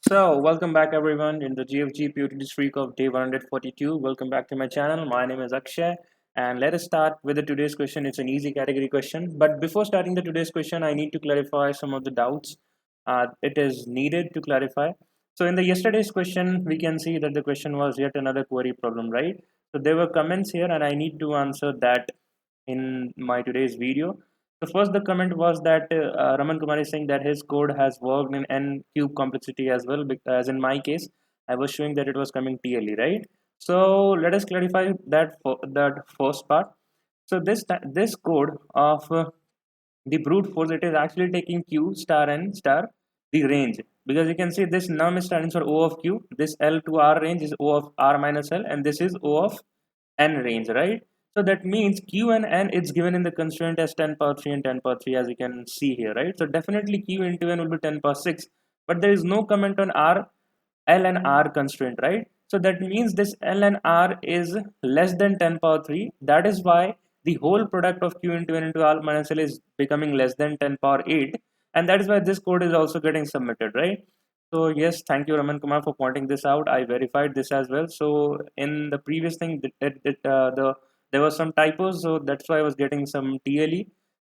So, welcome back everyone in the GFG POTD streak of day 142. Welcome back to my channel. My name is Akshay, and let us start with the today's question. It's an easy category question, but before starting the today's question, I need to clarify some of the doubts. It is needed to clarify. So, in the yesterday's question, we can see that the question was yet another query problem, right? So, there were comments here, and I need to answer that in my today's video. So first, the comment was that Raman Kumar is saying that his code has worked in n cube complexity as well, as in my case, I was showing that it was coming TLE, right? So let us clarify that first part. So this code of the brute force, it is actually taking q star n star the range, because you can see this num is standing for O of q, this L to R range is O of R minus L, and this is O of n range, right? So that means q and n, it's given in the constraint as 10 power 3 and 10 power 3, as you can see here, right? So definitely q into n will be 10 power 6, but there is no comment on r, L and R constraint, right? So that means this L and R is less than 10 power 3. That is why the whole product of q into n into r minus L is becoming less than 10 power 8, and that is why this code is also getting submitted, right? So yes, thank you Raman Kumar for pointing this out. I verified this as well. So in the previous thing, there was some typos, so that's why I was getting some TLE.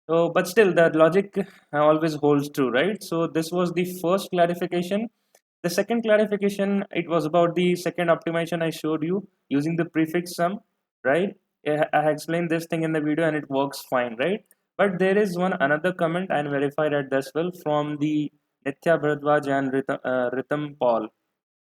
So, but still, the logic always holds true, right? So this was the first clarification. The second clarification, it was about the second optimization I showed you using the prefix sum, right? I explained this thing in the video and it works fine, right? But there is one another comment and verified at as well from the Nitya Bharadwaj and Ritam Paul.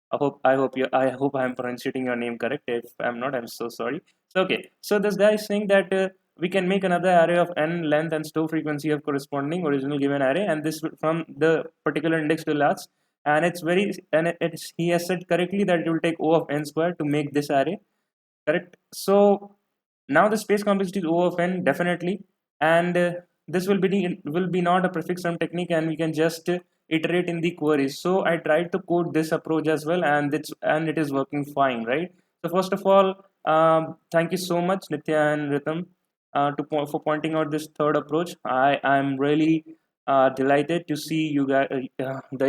I hope I'm pronouncing your name correct. If I'm not, I'm so sorry. So okay, so this guy is saying that we can make another array of n length and store frequency of corresponding original given array, and this from the particular index to last. And it's he has said correctly that it will take O of n square to make this array, correct? So now the space complexity is O of n definitely, and this will be not a prefix sum technique, and we can just iterate in the queries. So I tried to code this approach as well, and it is working fine, right? So first of all, thank you so much Nitya and Rhythm for pointing out this third approach. I'm really delighted to see you guys, the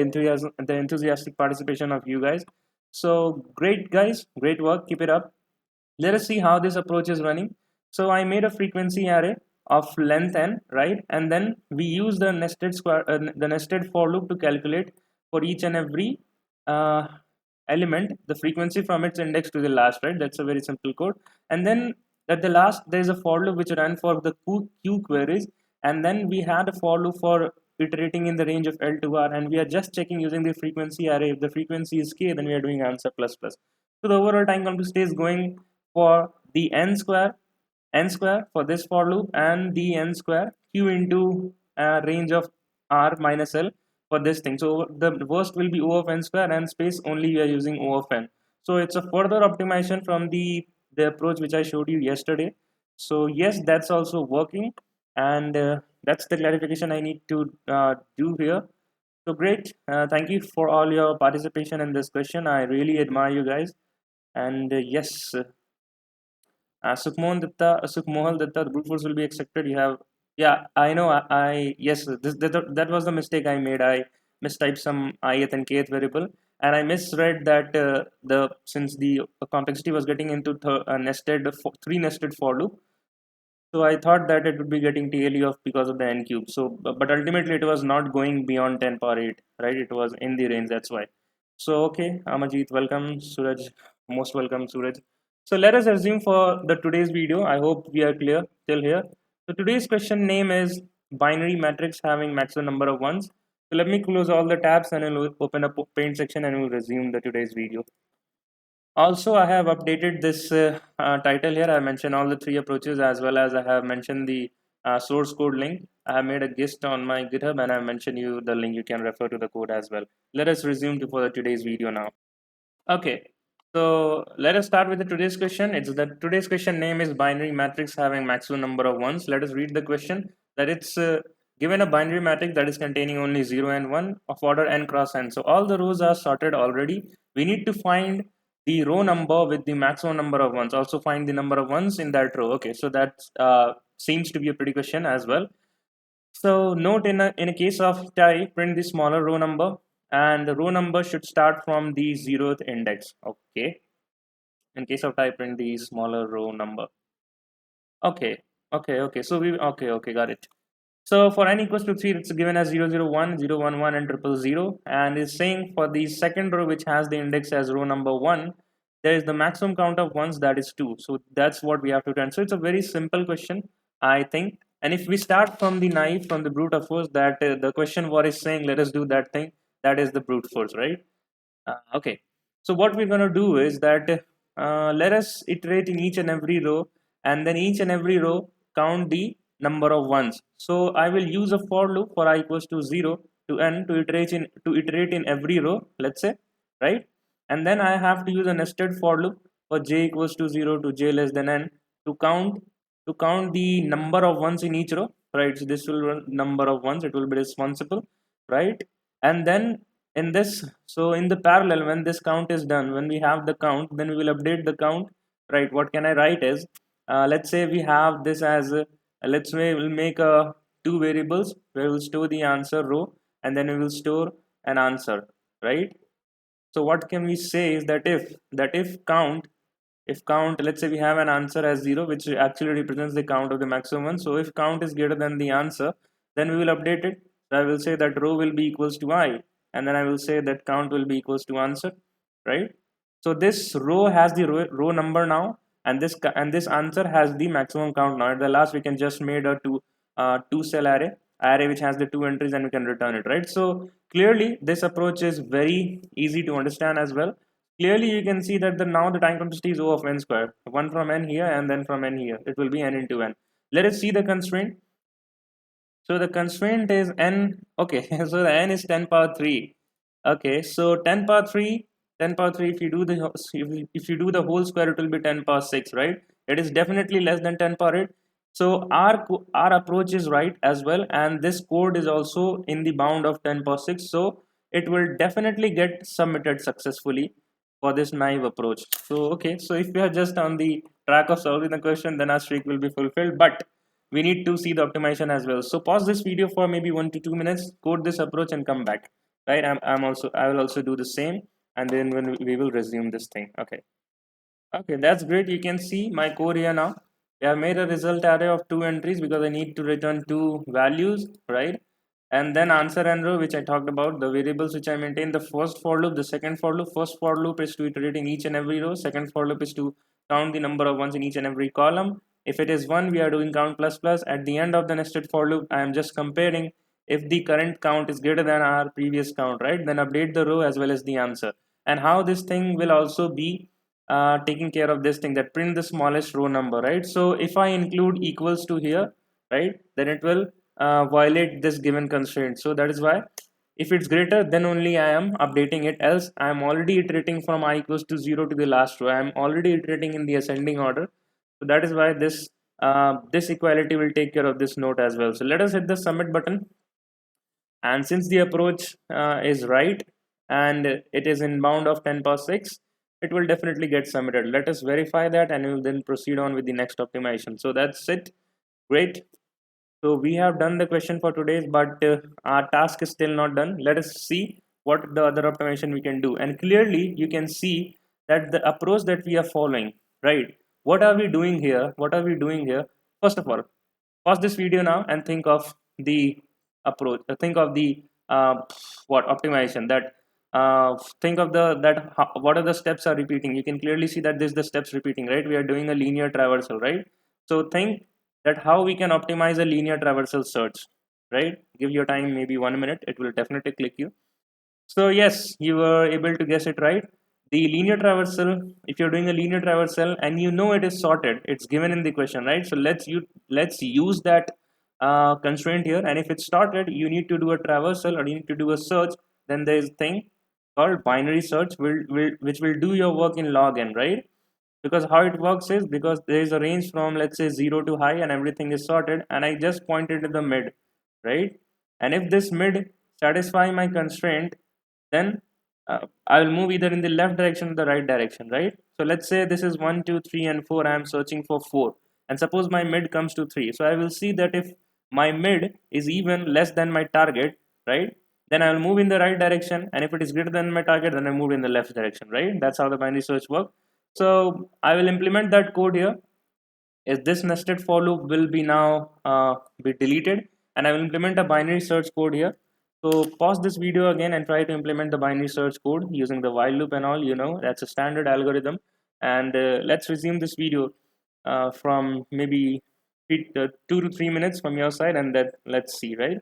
enthusiastic participation of you guys. So great guys, great work, keep it up. Let us see how this approach is running. So I made a frequency array of length n, right? And then we use the nested for loop to calculate for each and every uh, element the frequency from its index to the last, right? That's a very simple code. And then at the last, there is a for loop which ran for the q queries, and then we had a for loop for iterating in the range of L to R, and we are just checking using the frequency array. If the frequency is k, then we are doing answer plus plus. So the overall time complexity is going for the n square for this for loop, and the n square q into range of R minus L for this thing. So the worst will be O of n square, and space only we are using O of n. So it's a further optimization from the approach which I showed you yesterday. So yes, that's also working, and that's the clarification I need to do here. So great, thank you for all your participation in this question. I really admire you guys. And yes, Sukhmohan Datta, the BruteForce will be accepted. You have, yeah, I know. Yes, that was the mistake I made. I mistyped some ith and kth variable, and I misread that the since the complexity was getting into three nested for loop. So I thought that it would be getting TLE of because of the n cube. So, but ultimately it was not going beyond 10 power 8, right? It was in the range. That's why. So okay, Amajit, welcome. Suraj, most welcome, Suraj. So let us resume for the today's video. I hope we are clear till here. So today's question name is binary matrix having maximum number of ones. So let me close all the tabs and I'll open up paint section and we'll resume the today's video. Also, I have updated this title here. I mentioned all the three approaches, as well as I have mentioned the source code link. I have made a gist on my GitHub, and I mentioned you the link. You can refer to the code as well. Let us resume for the today's video now. Okay, so let us start with the today's question. It's the today's question name is binary matrix having maximum number of ones. Let us read the question. That it's given a binary matrix that is containing only 0 and 1 of order n cross n. So all the rows are sorted already. We need to find the row number with the maximum number of ones. Also find the number of ones in that row. Okay, so that seems to be a pretty question as well. So note in a case of type, print the smaller row number and the row number should start from the 0th index. Okay, in case of type in the smaller row number. Okay, okay, so okay, got it. So for n equals to 3, it's given as 001, 011, and 000, and is saying for the second row which has the index as row number 1, there is the maximum count of ones, that is 2. So that's what we have to turn. So it's a very simple question, I think. And if we start from the naive, from the brute of force, that the question what is saying, let us do that thing, that is the brute force, right? Okay, so what we're going to do is that let us iterate in each and every row, and then each and every row count the number of ones. So I will use a for loop for I equals to 0 to n to iterate in every row, let's say, right? And then I have to use a nested for loop for j equals to 0 to j less than n to count the number of ones in each row, right? So this will run number of ones, it will be responsible, right? And then in this, so in the parallel, when this count is done, when we have the count, then we will update the count, right? What can I write is, let's say we have this as let's say we'll make two variables where we'll store the answer row, and then we will store an answer, right? So what can we say is that if count, let's say we have an answer as 0, which actually represents the count of the maximum one. So if count is greater than the answer, then we will update it. So I will say that row will be equals to I, and then I will say that count will be equals to answer, right? So this row has the row number now, and this answer has the maximum count now. At the last, we can just made a two cell array which has the two entries, and we can return it, right? So clearly this approach is very easy to understand as well. Clearly you can see that now the time complexity is O of n square, one from n here and then from n here, it will be n into n. Let us see the constraint. So the constraint is n. Okay, so the n is 10 power 3. Okay, so 10 power 3, 10 power 3, if you do the whole square, it will be 10 power 6, right? It is definitely less than 10 power 8. So our approach is right as well, and this code is also in the bound of 10 power 6. So it will definitely get submitted successfully for this naive approach. So okay, so if we are just on the track of solving the question, then our streak will be fulfilled. But we need to see the optimization as well. So pause this video for maybe 1 to 2 minutes, code this approach, and come back, right? I will also do the same, and then when we will resume this thing. Okay, that's great. You can see my code here now. I have made a result array of two entries because I need to return two values, right? And then answer and row, which I talked about, the variables which I maintain, the first for loop, the second for loop. First for loop is to iterate in each and every row. Second for loop is to count the number of ones in each and every column. If it is 1, we are doing count plus plus. At the end of the nested for loop, I am just comparing if the current count is greater than our previous count, right? Then update the row as well as the answer. And how this thing will also be taking care of this thing, that print the smallest row number, right? So if I include equals to here, right, then it will violate this given constraint. So that is why if it's greater, then only I am updating it, else I am already iterating from I equals to 0 to the last row. I am already iterating in the ascending order. So that is why this equality will take care of this note as well. So let us hit the submit button, and since the approach is right and it is in bound of 10 power 6, it will definitely get submitted. Let us verify that, and we will then proceed on with the next optimization. So that's it. Great. So we have done the question for today, but our task is still not done. Let us see what the other optimization we can do. And clearly you can see that the approach that we are following, right? What are we doing here? What are we doing here? First of all, pause this video now and think of the approach. Think of the what optimization that. Think of what are the steps are repeating. You can clearly see that this is the steps repeating, right? We are doing a linear traversal, right? So think that how we can optimize a linear traversal search, right? Give your time maybe 1 minute, it will definitely click you. So yes, you were able to guess it right. The linear traversal, if you're doing a linear traversal and you know it is sorted, it's given in the question, right? So let's use that constraint here. And if it's sorted, you need to do a traversal or you need to do a search. Then there is a thing called binary search, which will do your work in logN, right? Because how it works is, because there is a range from, let's say, 0 to high and everything is sorted, and I just pointed to the mid, right? And if this mid satisfy my constraint, then I will move either in the left direction or the right direction, right? So let's say this is 1 2 3 and 4. I am searching for 4, and suppose my mid comes to 3. So I will see that if my mid is even less than my target, right, then I will move in the right direction, and if it is greater than my target, then I move in the left direction, right? That's how the binary search works. So I will implement that code here. Is this nested for loop will be now be deleted, and I will implement a binary search code here. So pause this video again and try to implement the binary search code using the while loop and all. That's a standard algorithm. And let's resume this video from maybe 2 to 3 minutes from your side, and then let's see, right?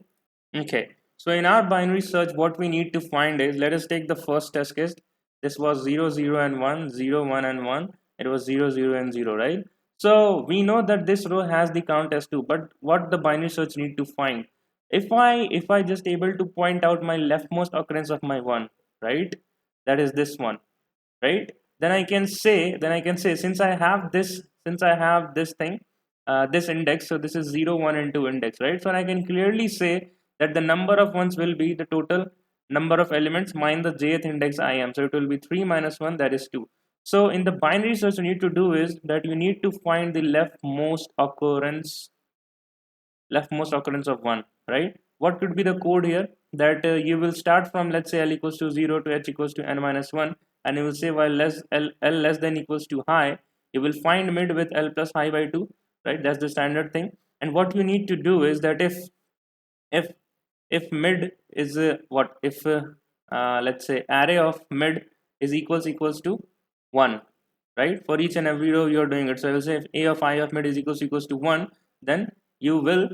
Okay, so in our binary search, what we need to find is, let us take the first test case. This was 0, 0 and 1, 0, 1 and 1. It was 0, 0 and 0, right? So we know that this row has the count as 2, but what the binary search need to find? If I just able to point out my leftmost occurrence of my 1, right? That is this one, right? Then I can say since I have this thing, this index, so this is 0, 1 and 2 index, right? So I can clearly say that the number of ones will be the total number of elements minus the jth index I am, so it will be 3 minus 1, that is 2. So in the binary search, you need to do is that you need to find the leftmost occurrence of 1, right? What could be the code here? That you will start from, let's say, l equals to 0 to h equals to n minus 1, and you will say while l less than equals to high, you will find mid with l plus high by 2, right? That's the standard thing. And what you need to do is that if if mid is what if let's say array of mid is equals to 1, right? For each and every row you're doing it. So I will say if a of I of mid is equals to 1, then you will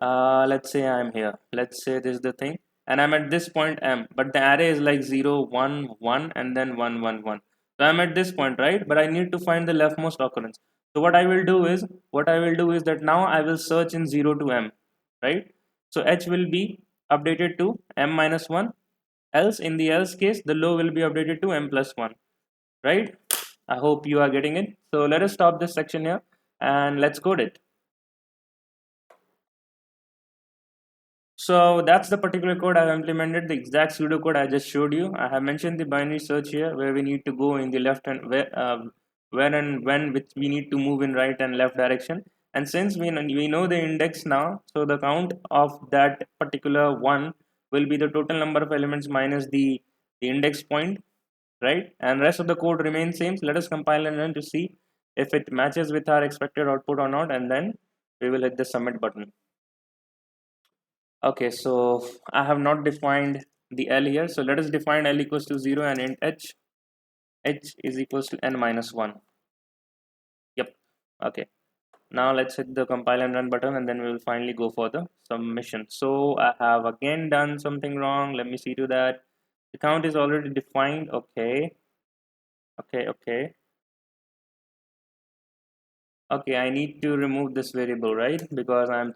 let's say I'm here, let's say this is the thing, and I'm at this point m, but the array is like 0 1 1 and then 1 1 1. So I'm at this point, right? But I need to find the leftmost occurrence. So what I will do is that now I will search in 0 to m, right? So h will be updated to m minus 1, else in the else case the low will be updated to m plus 1, right? I hope you are getting it. So let us stop this section here and let's code it. So that's the particular code I've implemented, the exact pseudocode I just showed you. I have mentioned the binary search here where we need to go in the left and where and when which we need to move in right and left direction. And since we know the index now, so the count of that particular one will be the total number of elements minus the index point, right? And rest of the code remains same. So let us compile and run to see if it matches with our expected output or not, and then we will hit the submit button. Okay, so I have not defined the L here. So let us define L equals to 0 and int h is equals to n minus 1. Yep. Okay. Now let's hit the compile and run button, and then we will finally go for the submission. So I have again done something wrong. Let me see to that. The count is already defined. Okay. Okay. Okay, I need to remove this variable, right? Because I'm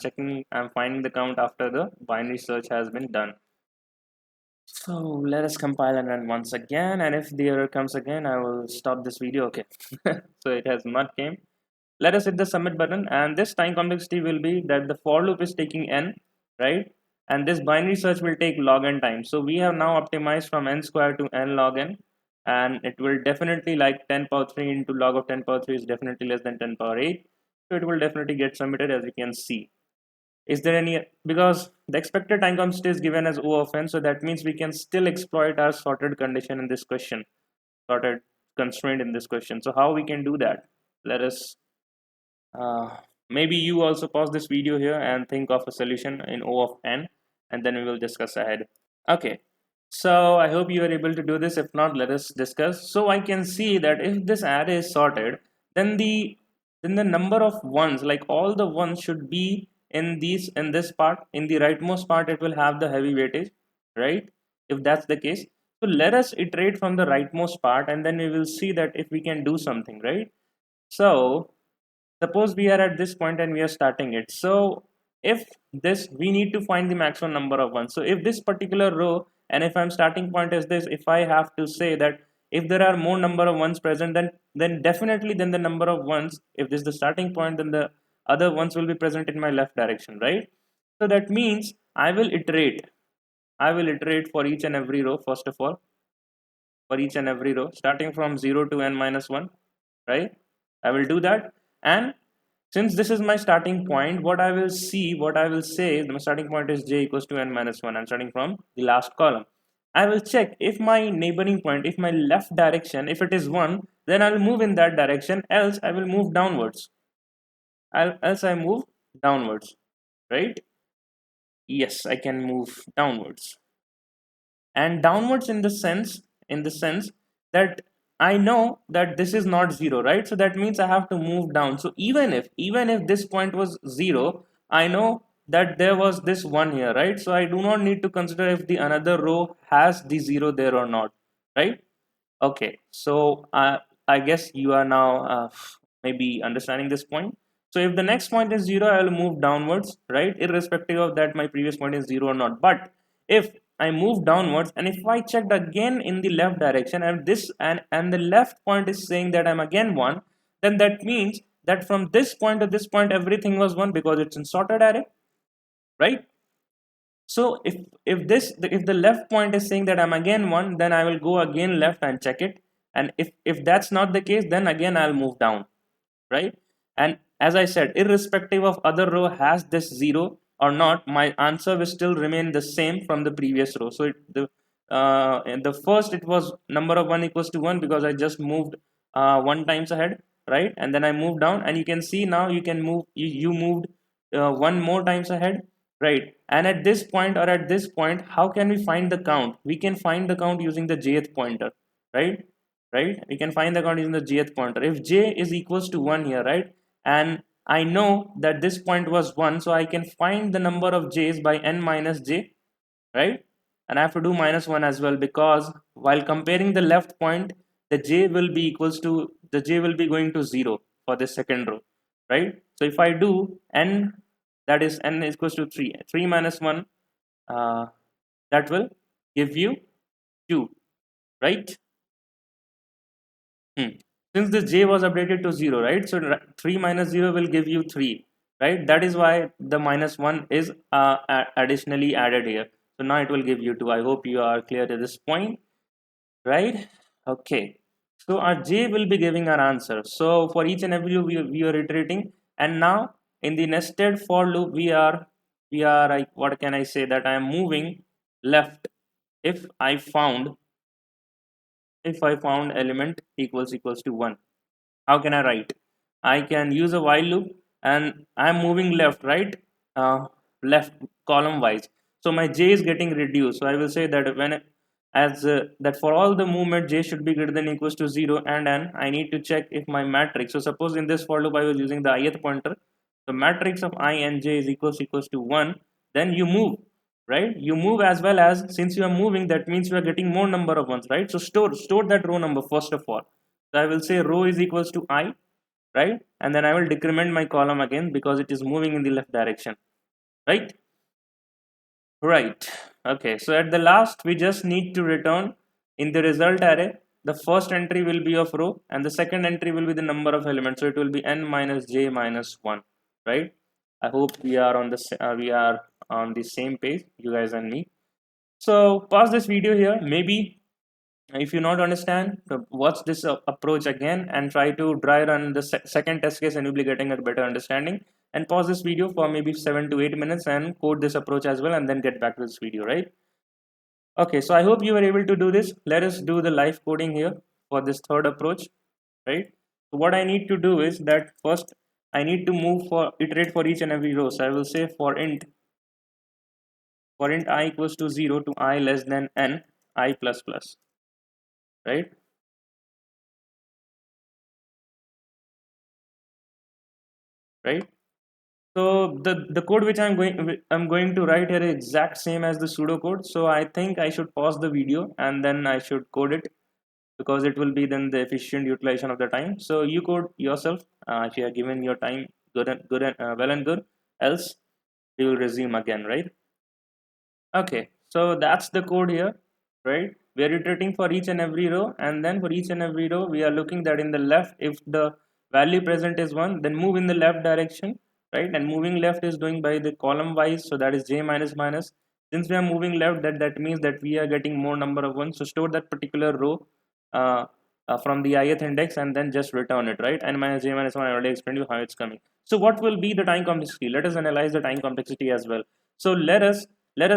finding the count after the binary search has been done. So let us compile and run once again, and if the error comes again, I will stop this video. Okay. So it has not came. Let us hit the submit button, and this time complexity will be that the for loop is taking n, right? And this binary search will take log n time. So we have now optimized from n square to n log n, and it will definitely, like 10 power 3 into log of 10 power 3 is definitely less than 10 power 8. So it will definitely get submitted, as you can see. Is there any, because the expected time constant is given as O of n, so that means we can still exploit our sorted condition in this question, sorted constraint in this question. So how we can do that? Let us maybe you also pause this video here and think of a solution in O of n, and then we will discuss ahead. Okay, so I hope you are able to do this. If not, let us discuss. So I can see that if this array is sorted, then the number of ones, like all the ones, should be in this part. In the rightmost part, it will have the heavy weightage, right? If that's the case, so let us iterate from the rightmost part, and then we will see that if we can do something, right? So suppose we are at this point and we are starting it. So if this, we need to find the maximum number of ones. So if this particular row, and if I'm starting point is this, if I have to say that if there are more number of ones present, then definitely then the number of ones, if this is the starting point, then the other ones will be present in my left direction, right? So that means I will iterate for each and every row. First of all, for each and every row starting from 0 to n minus 1, right? I will do that. And Since this is my starting point, what I will see, what I will say, my starting point is j equals to n minus 1. I'm starting from the last column. I will check if my neighboring point, if my left direction, if it is 1, then I'll move in that direction, else I will move downwards. Else I move downwards, right? Yes, I can move downwards. And downwards in the sense that I know that this is not 0, right? So that means I have to move down. So even if this point was 0, I know that there was this 1 here, right? So I do not need to consider if the another row has the 0 there or not, right? Okay, so I guess you are now maybe understanding this point. So if the next point is 0, I will move downwards, right? Irrespective of that my previous point is 0 or not. But if I move downwards and if I checked again in the left direction and and the left point is saying that I'm again 1, then that means that from this point to this point everything was 1 because it's in sorted array, right? So if the left point is saying that I'm again 1, then I will go again left and check it. And if that's not the case, then again I'll move down, right? And as I said, irrespective of other row has this 0 or not, my answer will still remain the same from the previous row. So in the first it was number of 1 equals to 1 because I just moved 1 times ahead, right? And then I moved down, and you can see now you can move, you moved 1 more times ahead, right? And at this point or at this point, how can we find the count? We can find the count using the jth pointer, right? Right, we can find the count using the jth pointer. If j is equals to 1 here, right, and I know that this point was 1, so I can find the number of j's by n minus j, right? And I have to do minus 1 as well, because while comparing the left point, the j will be equals to, the j will be going to 0 for this second row, right? So if I do n, that is n is equals to 3 minus 1, uh, that will give you 2, right? Since this j was updated to 0, right? So 3 minus 0 will give you 3, right? That is why the minus 1 is additionally added here. So now it will give you 2. I hope you are clear to this point, right? Okay. So our j will be giving our answer. So for each and every loop we are iterating, and now in the nested for loop we are like, what can I say, that I am moving left if I found element equals to 1. How can I write? I can use a while loop, and I'm moving left, right? Left column wise. So my j is getting reduced. So I will say that when as that for all the movement j should be greater than equals to 0 and n, I need to check if my matrix. So suppose in this for loop I was using the ith pointer. The matrix of I and j is equals to 1. Then you move, right? You move, as well as since you are moving, that means you are getting more number of ones, right? So store that row number first of all. So I will say row is equals to I, right? And then I will decrement my column again because it is moving in the left direction, right? Right. Okay, so at the last we just need to return in the result array, the first entry will be of row and the second entry will be the number of elements. So it will be n minus j minus 1, right? I hope we are on the same page, you guys and me. So pause this video here. Maybe if you not understand, watch this approach again and try to dry run the second test case, and you'll be getting a better understanding. And pause this video for maybe 7 to 8 minutes and code this approach as well, and then get back to this video, right? Okay, so I hope you were able to do this. Let us do the live coding here for this third approach, right? So what I need to do is that first I need to iterate for each and every row. So I will say for int I equals to 0 to I less than n I plus plus, right? Right. So the code which I'm going to write here is exact same as the pseudo code. So I think I should pause the video and then I should code it, because it will be then the efficient utilization of the time. So you code yourself if you are given your time, good and well and good. Else we will resume again, right? Okay, so that's the code here, right? We are iterating for each and every row, and then for each and every row we are looking that in the left, if the value present is 1, then move in the left direction, right? And moving left is doing by the column wise, so that is j minus minus. Since we are moving left, that means that we are getting more number of ones. So store that particular row from the ith index and then just return it, right? N minus j minus 1, I already explained you how it's coming. So what will be the time complexity? Let us analyze the time complexity as well. So let us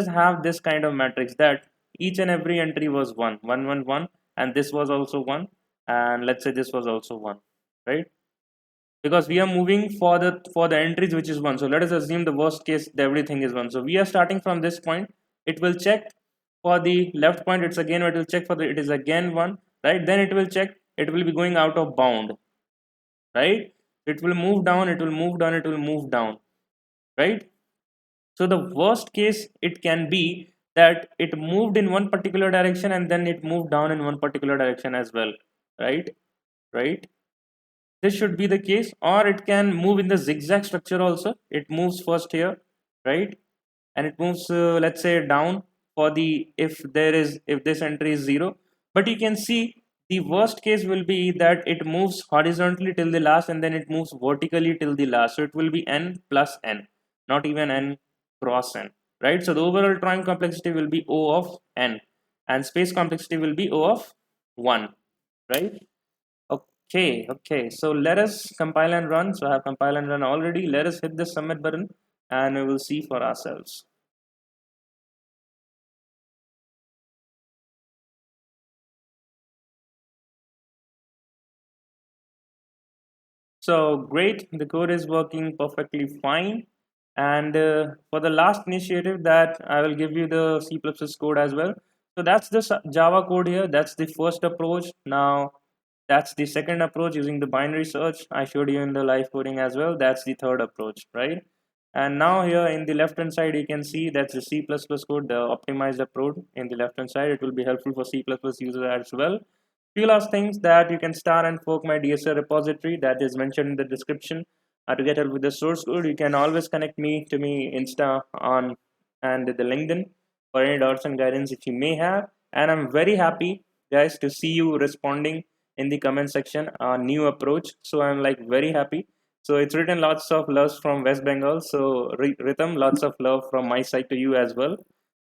have this kind of matrix that each and every entry was 1 1 1 1, and this was also 1, and let's say this was also 1, right? Because we are moving for the entries which is 1. So let us assume the worst case everything is 1. So we are starting from this point. It will check for the left point, it's again, it will check for the, it is again 1, right? Then it will check, it will be going out of bound, right? It will move down, it will move down, it will move down, right? So the worst case it can be that it moved in one particular direction and then it moved down in one particular direction as well, right? Right, this should be the case. Or it can move in the zigzag structure also. It moves first here, right? And it moves, let's say, down for the, if this entry is 0. But you can see the worst case will be that it moves horizontally till the last and then it moves vertically till the last. So it will be n plus n, not even n cross n, right? So the overall time complexity will be O of n, and space complexity will be O of 1, right? Okay, okay. So let us compile and run. So I have compiled and run already. Let us hit the submit button and we will see for ourselves. So great, the code is working perfectly fine. And for the last initiative, that I will give you the C++ code as well. So that's the Java code here. That's the first approach. Now that's the second approach using the binary search. I showed you in the live coding as well. That's the third approach, right? And now here in the left hand side, you can see that's the C++ code, the optimized approach in the left hand side. It will be helpful for C++ users as well. Few last things that you can start and fork my DSL repository that is mentioned in the description. To get help with the source code, you can always connect me to me Insta on and the LinkedIn for any doubts and guidance if you may have. And I'm very happy, guys, to see you responding in the comment section on new approach. So I'm like very happy. So it's written lots of loves from West Bengal. So Rhythm, lots of love from my side to you as well.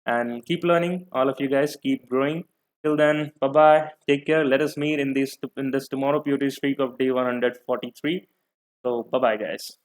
And keep learning, all of you guys. Keep growing. Till then, bye bye. Take care. Let us meet in this tomorrow beauty streak of day 143. So bye bye, guys.